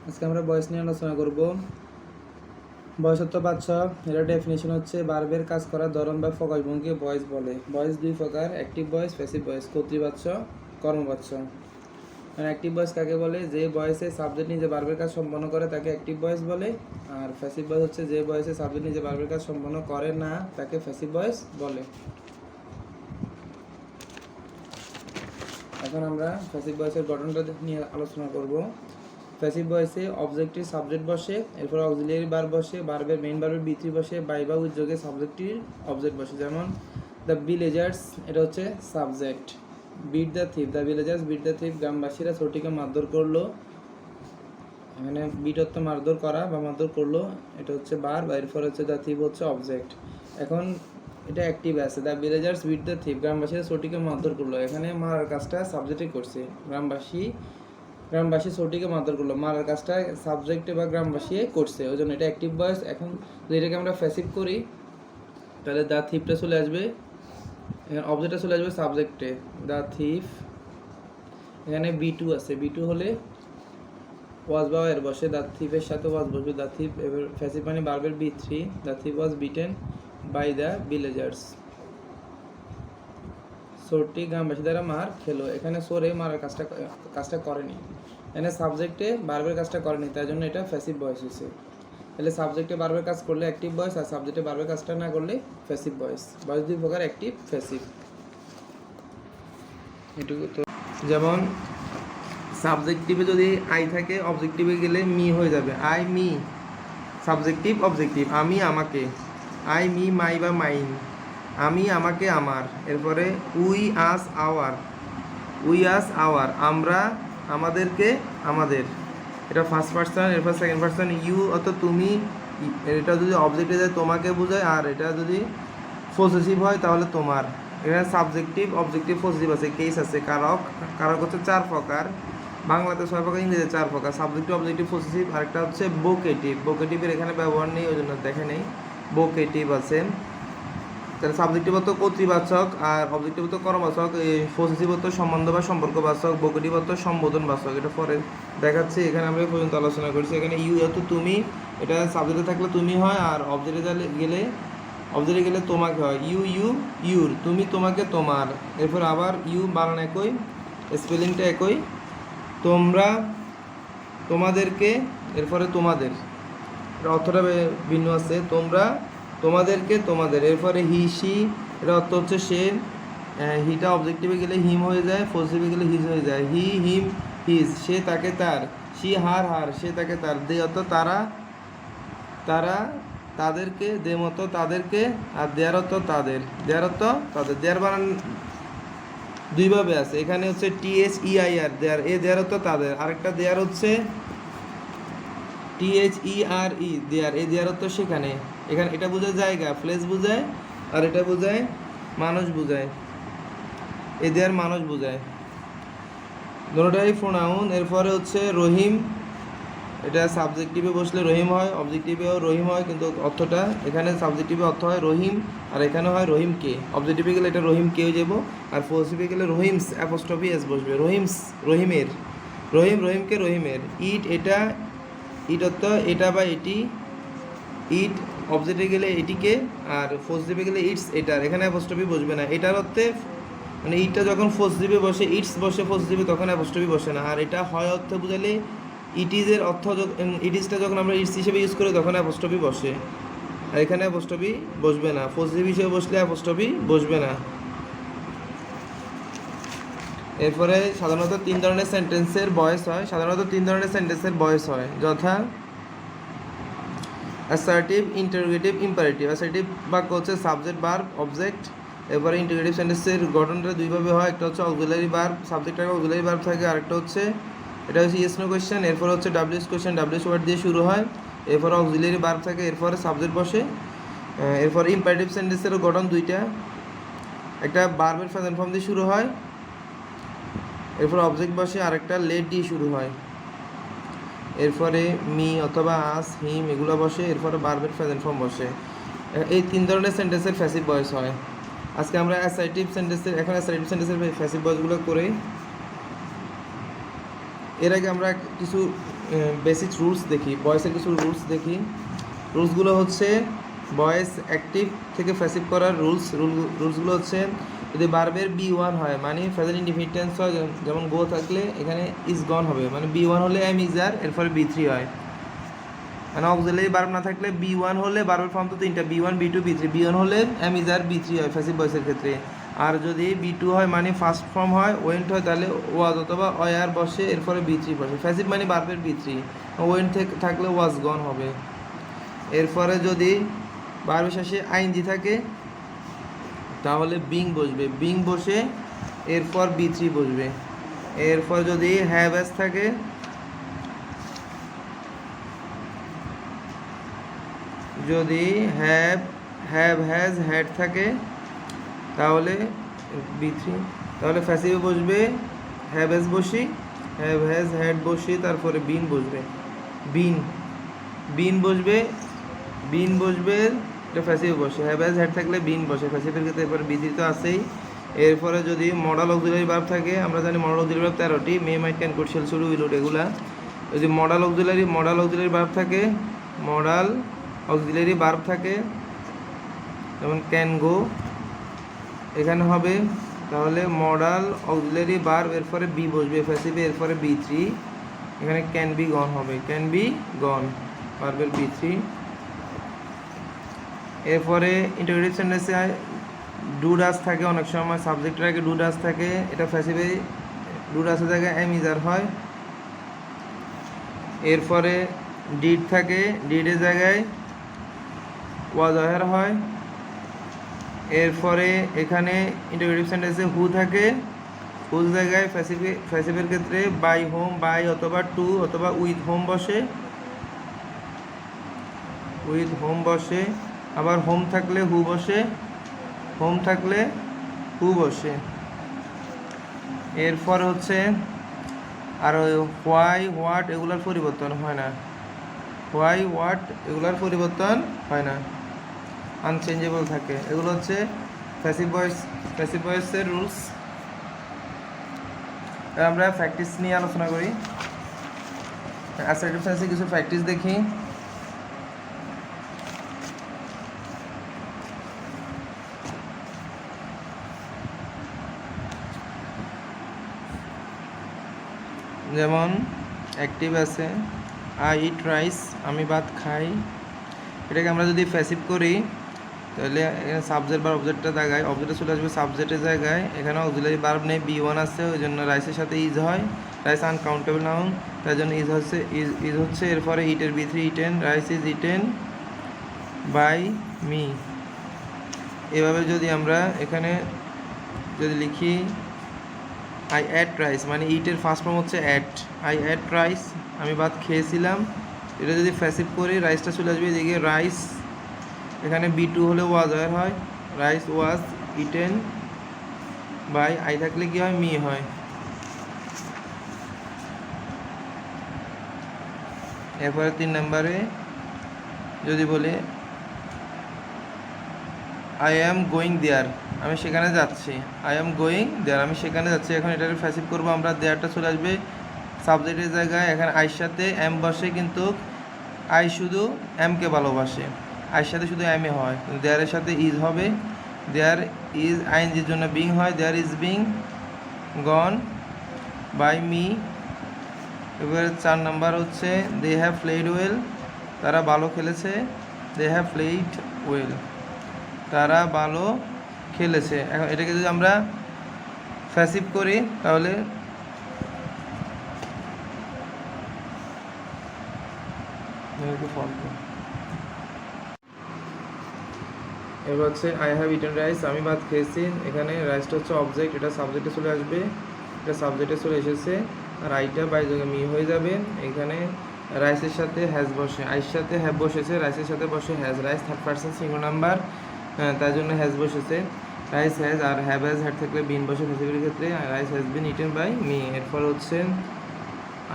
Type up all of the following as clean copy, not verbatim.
আজকে আমরা ভয়েস নিয়ে আলোচনা করব। ভয়েসত্ব পাচ্ছ, এর ডেফিনেশন হচ্ছে ভার্বের কাজ করার ধরন বা প্রকাশভঙ্গি ভয়েস বলে। ভয়েস দুই প্রকার, অ্যাক্টিভ ভয়েস, প্যাসিভ ভয়েস, কর্তৃবাচ্য, কর্মবাচ্য। অ্যাক্টিভ ভয়েস কাকে বলে? যে ভয়েসে সাবজেক্ট নিজে ভার্বের কাজ সম্পন্ন করে তাকে অ্যাক্টিভ ভয়েস বলে। আর প্যাসিভ ভয়েস হচ্ছে যে ভয়েসে সাবজেক্ট নিজে ভার্বের কাজ সম্পন্ন করে না তাকে প্যাসিভ ভয়েস বলে। এখন আমরা প্যাসিভ ভয়েসের গঠনটা নিয়ে আলোচনা করব। প্যাসিভ ভয়েসে অবজেক্টিভ সাবজেক্ট বসে, এরপর অক্সিলিয়ারি ভার্ব বসে, ভার্বের মেইন ভার্বের বি3 বসে, বাই বা উদ্যোগে সাবজেক্টিভ অবজেক্ট বসে। যেমন দ্য ভিলেজার্স, এটা হচ্ছে subject. Beat the thief, the villagers beat the thief, গ্রামবাসীরা চোরটিকে মারধর করলো। এখানে বিট অর্থ মারধর করা বা মারধর করলো, এটা হচ্ছে ভার্ব, এরপর হচ্ছে দ্য থিপ হচ্ছে অবজেক্ট। এখন এটা অ্যাক্টিভ আছে, the villagers beat the thief, গ্রামবাসীরা চোরটিকে মারধর করলো। এখানে মারার কাজটা সাবজেক্টে করছে, গ্রামবাসী চোরটিকে মারধর করলো, মারার কাজটা সাবজেক্টে বা গ্রামবাসী করছে, ওই জন্য এটা অ্যাক্টিভ ভয়েস। এখন যদি এটাকে আমরা প্যাসিভ করি তাহলে দ্য থিপটা চলে আসবে, এখানে অবজেক্টটা চলে আসবে সাবজেক্টে, দ্য থিপ। এখানে বি2 আছে, বি2 হলে ওয়াজ বা এর বসে, দ্য থিপের সাথে ওয়াজ বসবে, দ্য থিপ। এবার প্যাসিভ মানে ভার্বের বি3, the thief was beaten by the villagers, চোরটি গ্রামবাসী দ্বারা মার খেলো। এখানে চোরে মারার কাজটা করেনি, এখানে সাবজেক্টে ভার্বের কাজটা করেনি, তাই জন্য এটা প্যাসিভ ভয়েস হয়েছে। তাহলে সাবজেক্টে ভার্বের কাজ করলে অ্যাক্টিভ ভয়েস, আর সাবজেক্টে ভার্বের কাজটা না করলে প্যাসিভ ভয়েস। ভয়েস দুই প্রকার, অ্যাক্টিভ, প্যাসিভ। এটুকু তো। যেমন সাবজেক্টিভে যদি আই থাকে, অবজেক্টিভে গেলে মি হয়ে যাবে, আই মি। সাবজেক্টিভ অবজেক্টিভ, আমি আমাকে, আই মি মাই বা মাইন, আমি আমাকে আমার। এরপরে we us our, we us our, আমরা আমাদেরকে আমাদের, এটা ফার্স্ট পার্সন। এরপর সেকেন্ড পার্সন ইউ অর্থাৎ তুমি, এটা যদি অবজেক্টে যায় তোমাকে বোঝায়, আর এটা যদি পসেসিভ হয় তাহলে তোমার। এখানে সাবজেক্টিভ অবজেক্টিভ পসেসিভ আছে, কেস আছে। কারক, কারক হচ্ছে 4 প্রকার, বাংলাতে 6 প্রকার, ইংরেজিতে 4 প্রকার। সাবজেক্টিভ অবজেক্টিভ পসেসিভ, আরেকটা হচ্ছে ভোকেটিভ। ভোকেটিভের এখানে ব্যবহার নেই, ওই জন্য দেখে নেই। ভোকেটিভ আছে। তাহলে সাবজেক্টিভ অর্থ কর্তৃবাচক, আর অবজেক্টিভ অর্থ কর্মবাচক, পসেসিভ অর্থ সম্বন্ধ বা সম্পর্কবাচক, ভোকেটিভ অর্থ সম্বোধনবাচক। এটা পরে দেখাচ্ছি, এখানে আমরা এই পর্যন্ত আলোচনা করছি। এখানে ইউ অর্থ তুমি, এটা সাবজেক্টে থাকলে তুমি হয়, আর অবজেক্টে গেলে তোমাকে হয়। ইউ ইউ ইউর, তুমি তোমাকে তোমার। এরপর আবার ইউ বানান একই, স্পেলিংটা একই। তোমরা তোমাদেরকে, এরপরে তোমাদের, এটা অর্থটা ভিন্ন আছে। তোমরা তোমাদেরকে তোমাদের। এরপরে হি সি, এটা অর্থ হচ্ছে সে। হিটা অবজেক্টিভে গেলে হিম হয়ে যায়, পজিটিভে গেলে হিজ হয়ে যায়। হি হিম হিজ, সে তাকে তার। সি হার হার, সে তাকে তার। দে অর্থ তারা, তারা তাদেরকে, দে মতো তাদেরকে। আর দেয়ার অর্থ তাদের, দেয়ার অর্থ তাদের। দেয়ার বানান দুইভাবে আছে, এখানে হচ্ছে THEIR, দেয়ার। এ দেয়ার অর্থ তাদের। আরেকটা দেয়ার হচ্ছে THERE, দেয়ার। এই দেয়ার অর্থ সেখানে, এখানে এটা বোঝায় জায়গা, প্লেস বোঝায়, আর এটা বোঝায় মানুষ বোঝায়। এই দেয়ার মানুষ বোঝায়, দুটোটাই প্রোনাউন। এরপরে হচ্ছে রহিম, এটা সাবজেক্টিভে বসলে রহিম হয়, অবজেক্টিভেও রহিম হয়, কিন্তু অর্থটা এখানে সাবজেক্টিভে অর্থ হয় রহিম, আর এখানে হয় রহিমকে। অবজেক্টিভে গেলে এটা রহিমকে হয়ে যাব, আর পজিটিভে গেলে রহিমস অ্যাপোস্ট্রফি এস বসবে, রহিমস রহিমের। রহিম রহিমকে রহিমের। ইট, এটা ইট অর্থ এটা বা এটি। ইট অবজেক্টে গেলে এটিকে, আর পজিটিভে গেলে ইটস এটার। এখানে অ্যাপোস্ট্রফি বসবে না এটার অর্থে, মানে ইটটা যখন পজিটিভে বসে, ইটস বসে পজিটিভে, তখন অ্যাপোস্ট্রফি বসে না। আর এটা হয় অর্থে বুঝালে ইটিজের অর্থ, ইটিজটা যখন আমরা ইটস হিসেবে ইউজ করি তখন অ্যাপোস্ট্রফি বসে, আর এখানে অ্যাপোস্ট্রফি বসবে না। পজিটিভ হিসেবে বসলে অ্যাপোস্ট্রফি বসবে না। এরপরে সাধারণত 3 ধরনের সেন্টেন্সের ভয়েস হয়, যথা অ্যাসার্টিভ, ইন্টারোগেটিভ, ইম্পারেটিভ। অ্যাসার্টিভ বাক্য হচ্ছে সাবজেক্ট ভার্ব অবজেক্ট। এরপরে ইন্টারোগেটিভ সেন্টেন্সের গঠনটা দুইভাবে হয়, একটা হচ্ছে অক্সিলারি ভার্ব, সাবজেক্ট আগে অক্সিলারি ভার্ব থাকে, আরেকটা হচ্ছে এটা হচ্ছে ইয়েস নো কোয়েশ্চেন। এরপর হচ্ছে ডাব্লিউএস কোয়েশ্চেন, ডাব্লিউএস ওয়ার্ড দিয়ে শুরু হয়। এরপরে অক্সিলারি ভার্ব থাকে, এরপরে সাবজেক্ট বসে। এরপর ইম্পারেটিভ সেন্টেন্সেরও গঠন দুইটা, একটা ভার্বের প্রেজেন্ট ফর্ম দিয়ে শুরু হয়, এরপর অবজেক্ট বসে, আরেকটা লেট দিয়ে শুরু হয়। এরপরে মি অথবা আস, হিম এগুলো বসে, এরপরে ভার্বের প্রেজেন্ট ফর্ম বসে। এই 3 ধরনের সেন্টেন্সের প্যাসিভ ভয়েস হয়। আজকে আমরা অ্যাসার্টিভ সেন্টেন্সের, এখন অ্যাসার্টিভ সেন্টেন্সের প্যাসিভ ভয়েসগুলো করে। এর আগে আমরা কিছু বেসিক রুলস দেখি, ভয়েসের কিছু রুলস দেখি। রুলসগুলো হচ্ছে ভয়েস অ্যাক্টিভ থেকে প্যাসিভ করার রুলসগুলো হচ্ছে যদি ভার্বের B1 হয় মানে প্রেজেন্ট ইনডিফিনিট টেন্স হয়, যেমন গো থাকলে এখানে ইজ গন হবে, মানে B1 হলে এম ইজ আর, এরপরে B3 হয়। মানে অক্সিলারি ভার্ব না থাকলে B1 হলে ভার্বের ফর্ম তো তিনটা, B1 B2 B3, B1 হলে এম ইজ আর B3 হয় প্যাসিভ ভয়েসের ক্ষেত্রে। আর যদি B2 হয় মানে ফার্স্ট ফর্ম হয় ওয়েন্ট হয়, তাহলে ওয়াজ অথবা ওয়ার বসে, এরপরে B3 বসে। প্যাসিভ মানে ভার্বের B3, ওয়েন্ট থাকলে ওয়াজ গন হবে। এরপরে যদি ভার্বের শেষে আইএনজি থাকে তাহলে বিং বসবে, বিং বসে এরপর B3 বসবে। এরপর যদি হ্যাভ হ্যাজ থাকে, যদি হ্যাভ হ্যাজ হ্যাড থাকে তাহলে B3, তাহলে প্যাসিভে বসবে হ্যাভ হ্যাজ বসি, হ্যাভ হ্যাজ হ্যাড বসি, তারপরে বিন বসবে, বিন বসবে, এটা প্যাসিভে বসে। হ্যাভ হ্যাজ হ্যাড থাকলে বিন বসে প্যাসিভের ক্ষেত্রে, এরপরে B3 তো আছেই। এরপরে যদি মডাল অক্সিলারি ভার্ব থাকে, আমরা জানি মডাল অক্সিলারি ভার্ব 13টি, may might can could shall should will would এগুলা। যদি মডাল অক্সিলারি ভার্ব থাকে, মডাল অক্সিলারি ভার্ব থাকে যেমন ক্যান গো এখানে হবে, তাহলে মডাল অক্সিলারি ভার্ব এরপরে বি বসবে প্যাসিভে, এরপরে B3, এখানে ক্যান বি গন হবে, ক্যান বি গন ভার্বের B3। এরপরে ইন্টারোগেটিভ সেন্টেন্সে ডু ডাজ থাকে, অনেক সময় সাবজেক্টের আগে ডু ডাজ থাকে, এটা প্যাসিভে ডু ডাজের জায়গায় এম ইজ আর হয়। এরপরে ডিড থাকে, ডিডের জায়গায় ওয়াজ ওয়ার হয়। এরপরে এখানে ইন্টারোগেটিভ সেন্টেন্সে হু থাকে, হুর জায়গায় প্যাসিভের ক্ষেত্রে বাই হোম, বাই অথবা টু অথবা উইথ হোম বসে, উইথ হোম বসে। আবার হোম থাকলে হু বসে, হোম থাকলে হু বসে। এরপর হচ্ছে আর হোয়াই হোয়াট এগুলার পরিবর্তন হয় না, হোয়াই হোয়াট এগুলার পরিবর্তন হয় না, আনচেঞ্জেবল থাকে। এগুলো হচ্ছে প্যাসিভ ভয়েসের রুলস। আমরা প্র্যাকটিস নিয়ে আলোচনা করি। অ্যাসার্টিভ সেন্সে কিছু প্র্যাকটিস দেখি। যেমন অ্যাক্টিভ আছে আই ইট রাইস, আমি ভাত খাই। এটাকে আমরা যদি প্যাসিভ করি তাহলে এখানে সাবজেক্ট বা অবজেক্টটা জায়গায়, অবজেক্টে চলে আসবে সাবজেক্টের জায়গায়, এখানে অক্সিলারি ভার্ব নেই, B1 আছে, ওই জন্য রাইসের সাথে ইজ হয়, রাইস আনকাউন্টেবল নাউন, তাই জন্য ইজ হচ্ছে। এরপরে ইটের B3 eaten, rice is eaten by me. এভাবে যদি আমরা এখানে যদি লিখি আই অ্যাট রাইস, মানে ইটের ফার্স্ট ফর্ম হচ্ছে অ্যাট, আই অ্যাট রাইস, আমি ভাত খেয়েছিলাম। এটা যদি প্যাসিভ করি রাইসটা চলে আসবে এদিকে, রাইস এখানে B2 হলে ওয়াজ হয়, rice was eaten by, I থাকলে কি হয়, মি হয়। এরপরে 3 নম্বরে যদি বলি আই অ্যাম গোয়িং দেয়ার, আমি সেখানে যাচ্ছি, আই অ্যাম গোয়িং দেয়ার, আমি সেখানে যাচ্ছি। এখন এটাকে প্যাসিভ করবো আমরা, দেয়ারটা চলে আসবে সাবজেক্টের জায়গায়, এখানে আইর সাথে এম বসে, কিন্তু আই শুধু এমকে ভালোবাসে, আইর সাথে শুধু এমে হয়, দেয়ারের সাথে ইজ হবে, দেয়ার ইজ আইএনজির জন্য বিং হয়, there is being gone by me. এবারে 4 নাম্বার হচ্ছে দে হ্যাভ প্লেড ওয়েল, তারা ভালো খেলেছে, দে হ্যাভ প্লেড ওয়েল, তারা ভালো খেলেছে। এখন এটাকে যদি আমরা প্যাসিভ করি তাহলে এবার হচ্ছে আই হ্যাভ ইটেন রাইস, আমি ভাত খেয়েছি, এখানে রাইসটা হচ্ছে অবজেক্ট, এটা সাবজেক্টে চলে আসবে, এটা সাবজেক্টে চলে এসেছে, আর আইটা বাই জায়গায় মি হয়ে যাবে। এখানে রাইসের সাথে হ্যাজ বসে, আইর সাথে হ্যাভ বসেছে, রাইসের সাথে বসে has, rice third person singular number, তার জন্য হ্যাজ বসেছে, রাইস হ্যাজ। আর হ্যাভ হ্যাজ হ্যাড থাকলে বিন বসে প্যাসিভের ক্ষেত্রে, rice has been eaten by me. এরপর হচ্ছে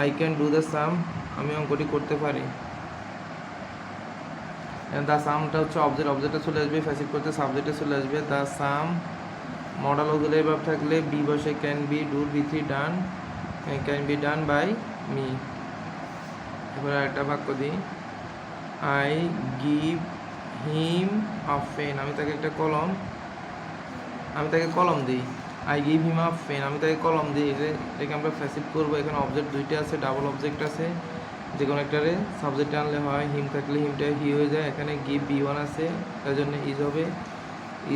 I can do the sum, আমি অঙ্কটি করতে পারি, দ্য সামটা হচ্ছে অবজেক্ট, অবজেক্টে চলে আসবে, প্যাসিভ করতে সাবজেক্টে চলে আসবে, the sum. Modal auxiliary verb থাকলে বি বসে, can be, do B3 done, can be done by me. এবার একটা বাক্য দিই, I give him a pen, আমি তাকে কলম দিই। I give him a pen, আমি তাকে কলম দিই। এটাকে আমরা প্যাসিভ করবো। এখানে অবজেক্ট দুইটা আছে, ডাবল অবজেক্ট আছে, যে কোনো একটারে সাবজেক্ট আনলে হয়। হিম থাকলে হিমটা হি হয়ে যায়। এখানে গিভ বি1 আছে, তার জন্য ইজ হবে।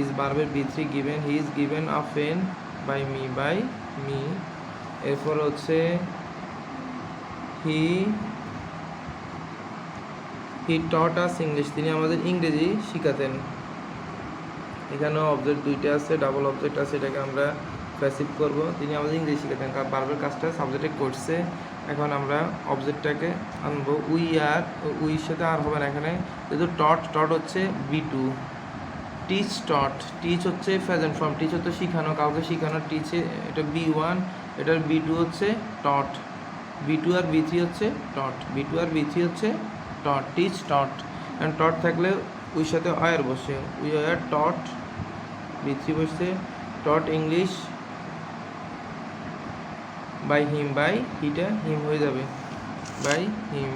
ইজ বারবের বি3 given, he is given a pen by me. এরপর হচ্ছে হি টট আস ইংলিশ, তিনি আমাদের ইংরেজি শিখাতেন। এখানেও অবজেক্ট দুইটা আছে, ডাবল অবজেক্ট আছে, এটাকে আমরা প্যাসিভ করব। তিনি আমাদের ইংরেজি শিখাতেন, কারণ বারবার কাজটা সাবজেক্টে করছে। এখন আমরা অবজেক্টটাকে আনবো। উইর সাথে আর হবে না এখানে, যেহেতু টট হচ্ছে বি2। টিচ হচ্ছে প্রেজেন্ট ফর্ম, টিচ হচ্ছে শিখানো, কাউকে শিখানো। টিচে এটা বি1, এটার বি2 হচ্ছে টট। বি2 আর বি3 হচ্ছে টট। Teach taught. অ্যান্ড টট থাকলে উইর সাথে অয়ার বসে, উই অয়ার টট। বি3 বসছে টট ইংলিশ বাই হিম, হিটা হিম হয়ে যাবে, বাই হিম।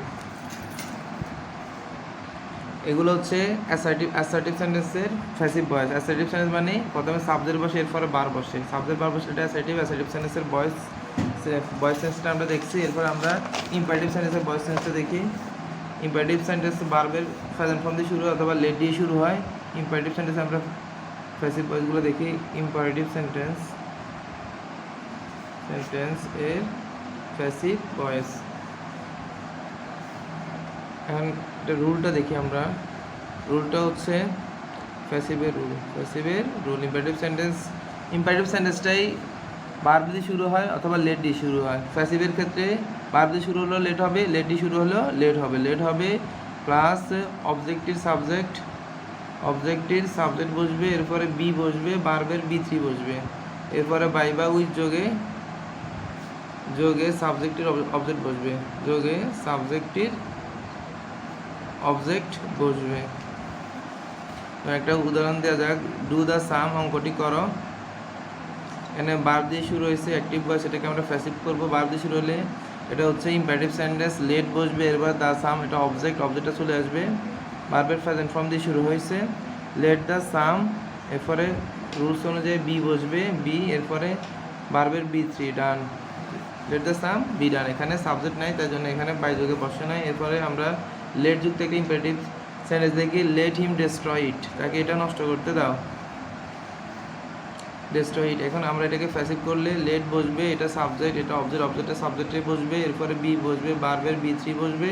এগুলো হচ্ছে অ্যাসার্টিভ সেন্টেন্সের প্যাসিভ ভয়েস। অ্যাসার্টিভ সেন্টেন্স মানে প্রথমে সাবজেক্ট বসে, এরপরে বার বসে। এটা অ্যাসার্টিভ সেন্টেন্সের ভয়েস সেন্সটা আমরা দেখছি। এরপর আমরা ইম্পারেটিভ সেন্টেন্সের ভয়েস সেন্সটা দেখি। ইম্পারেটিভ সেন্টেন্স বারবের প্রেজেন্ট ফর্ম দিয়ে শুরু হয় অথবা লেট দিয়ে শুরু হয়। ইম্পারেটিভ সেন্টেন্সে আমরা প্যাসিভ ভয়েসগুলো দেখি। ইম্পারেটিভ সেন্টেন্স এর প্যাসিভ ভয়েস। এখন এটা রুলটা দেখি আমরা। রুলটা হচ্ছে প্যাসিভের রুল। ইম্পারেটিভ সেন্টেন্সটাই ভার্ব দিয়ে শুরু হয় অথবা লেট দিয়ে শুরু হয়। প্যাসিভের ক্ষেত্রে ভার্ব দিয়ে শুরু হলো লেট হবে, লেট দিয়ে শুরু হলো লেট হবে প্লাস অবজেক্টের সাবজেক্ট বসবে, এরপরে বি বসবে, ভার্বের বি3 বসবে, এরপরে বাই বা উইথ যোগে সাবজেক্টের অবজেক্ট বসবে। একটা উদাহরণ দেওয়া যাক, ডু দ্য সাম, অঙ্কটি করো। এখানে ভার্ব দিয়ে শুরু হয়েছে, অ্যাক্টিভ ভয়েস, এটাকে আমরা প্যাসিভ করব। ভার্ব দিয়ে শুরু হলে এটা হচ্ছে ইম্পারেটিভ সেন্টেন্স, লেট বসবে, এরপর দ্য সাম, এটা অবজেক্টটা চলে আসবে। ভার্বের প্রেজেন্ট ফর্ম দিয়ে শুরু হয়েছে, লেট দ্য সাম, এরপরে রুলস অনুযায়ী বি বসবে, এরপরে ভার্বের বি3 done. Let the sum be done. এখানে সাবজেক্ট নাই, তাই জন্য এখানে বাই যোগে বসে নাই। এরপরে আমরা লেট যুক্ত একটা ইম্পারেটিভ সেন্টেন্স দেখি, লেট হিম ডেস্ট্রয় ইট, তাকে এটা নষ্ট করতে দাও, ডেস্ট্রয় ইট। এখন আমরা এটাকে প্যাসিভ করলে লেট বসবে, এটা সাবজেক্ট, এটা অবজেক্টটা সাবজেক্টে বসবে, এরপরে বি বসবে, ভার্বের বি3 বসবে,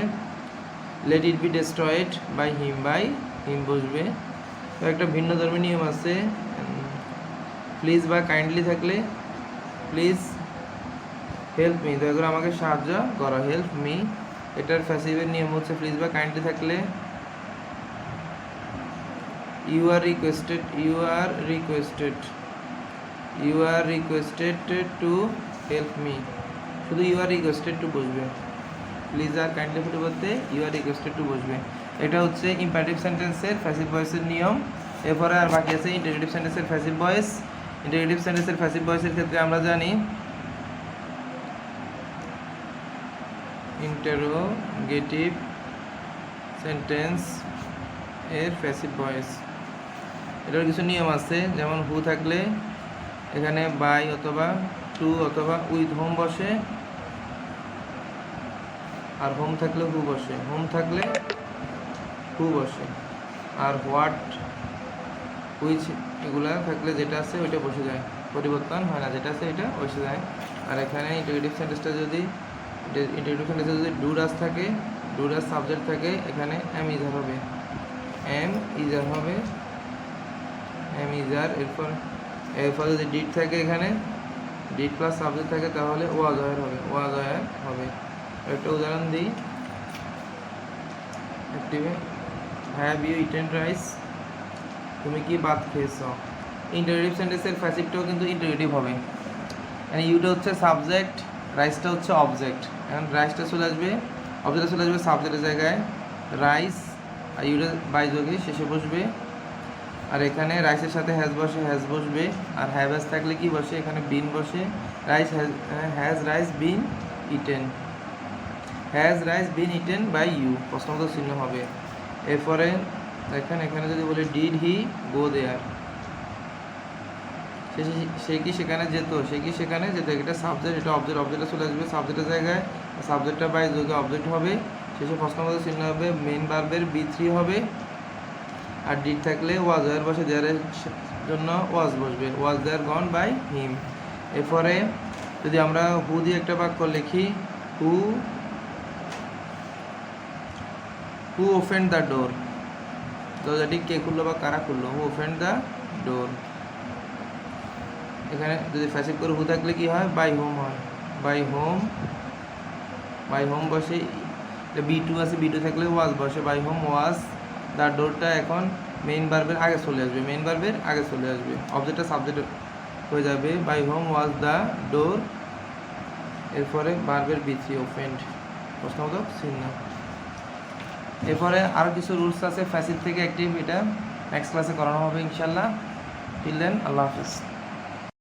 let it be destroyed by him বসবে। তো একটা ভিন্ন ধর্মী নিয়ম আছে, প্লিজ বা কাইন্ডলি থাকলে প্লিজ হেল্প মি, দয়া করে আমাকে সাহায্য করো, হেল্প মি। এটার প্যাসিভের নিয়ম হচ্ছে প্লিজ বা কাইন্ডলি থাকলে you are requested to help me, শুধু ইউ আর রিকোয়েস্টেড টু বসবে। প্লিজ আর কাইন্ডলি পরিবর্তে ইউ আর রিকোয়েস্টেড টু বসবে। এটা হচ্ছে ইম্পারেটিভ সেন্টেন্সের প্যাসিভ ভয়েসের নিয়ম। এরপরে আর বাকি আছে ইন্টারোগেটিভ সেন্টেন্সের প্যাসিভ ভয়েস। ইন্টারোগেটিভ সেন্টেন্সের প্যাসিভ ভয়েসের ক্ষেত্রে আমরা জানি ইন্টারোগেটিভ সেন্টেন্স এর প্যাসিভ ভয়েস, এটার কিছু নিয়ম আছে। যেমন হু থাকলে এখানে বাই অথবা টু অথবা উইথ হোম বসে, আর হোম থাকলে হু বসে, আর হোয়াট উইচ এগুলা থাকলে যেটা আছে ওইটা বসে যায়, পরিবর্তন হয় না, যেটা আছে এটা বসে যায়। আর এখানে ইন্টারোগেটিভ সেন্টেন্সটা যদি ডু ডাজ থাকে, ডু ডাজ সাবজেক্ট থাকে, এখানে এম ইজার হবে, এরপর যদি ডিড থাকে, এখানে ডিড প্লাস সাবজেক্ট থাকে, তাহলে ওয়াজ ওয়ার হবে। একটা উদাহরণ দিই, অ্যাক্টিভে হ্যাভ ইউ ইটেন রাইস, তুমি কি ভাত খেয়েছ। ইন্টারোগেটিভ সেন্টেন্সের প্যাসিভটাও কিন্তু ইন্টারোগেটিভ হবে। মানে ইউটা হচ্ছে সাবজেক্ট, রাইসটা হচ্ছে অবজেক্ট। এখন রাইসটা চলে আসবে, অবজেক্টটা চলে আসবে সাবজেক্টের জায়গায়, রাইস, আর ইউটা বাই যোগে শেষে বসবে। আর এখানে রাইসের সাথে হ্যাজ বসবে, আর হ্যাভ থাকলে কি বসে, এখানে বিন বসে, rice has rice been eaten. Has rice been eaten by you, প্রশ্নবোধক চিহ্ন হবে। এরপরে দেখেন এখানে যদি বলি ডিড হি গো দেয়ার, সে কি সেখানে যেত, সে কি সেখানে যেত, এটা সাবজেক্ট, এটা অবজেক্ট, অবজেক্টে চলে আসবে সাবজেক্টের জায়গায়, সাবজেক্টটা বাই যোগে অবজেক্ট হবে, শেষে প্রশ্নবোধক চিহ্ন হবে, মেইন ভার্বের B3 হবে, আর ডিড থাকলে ওয়াজ এর বসে, দেয়ারের জন্য ওয়াজ বসবে, ওয়াজ দেয়ার গন বাই হিম। এরপরে যদি আমরা হু দিয়ে একটা বাক্য লিখি, হু ওপেন দ্য ডোর, দরজাটি কে খুললো বা কারা খুললো, হু ওপেন দ্য ডোর। এখানে যদি প্যাসিভ করে হু থাকলে কি হয়, বাই হোম হয়, বাই হোম বসে, B2 আছে, B2 থাকলে ওয়াজ বসে, বাই হোম ওয়াজ দ্য ডোরটা এখন মেইন ভার্বের আগে চলে আসবে, মেইন ভার্বের আগে চলে আসবে, অবজেক্টটা সাবজেক্ট হয়ে যাবে, by home was the door. এরপরে ভার্বের B3 ওপেন্ড, প্রশ্নবোধক চিহ্ন। এরপরে আরও কিছু রুলস আছে প্যাসিভ থেকে অ্যাক্টিভ, এটা নেক্সট ক্লাসে করানো হবে ইনশাল্লাহ। টিল দেন আল্লাহ হাফিজ।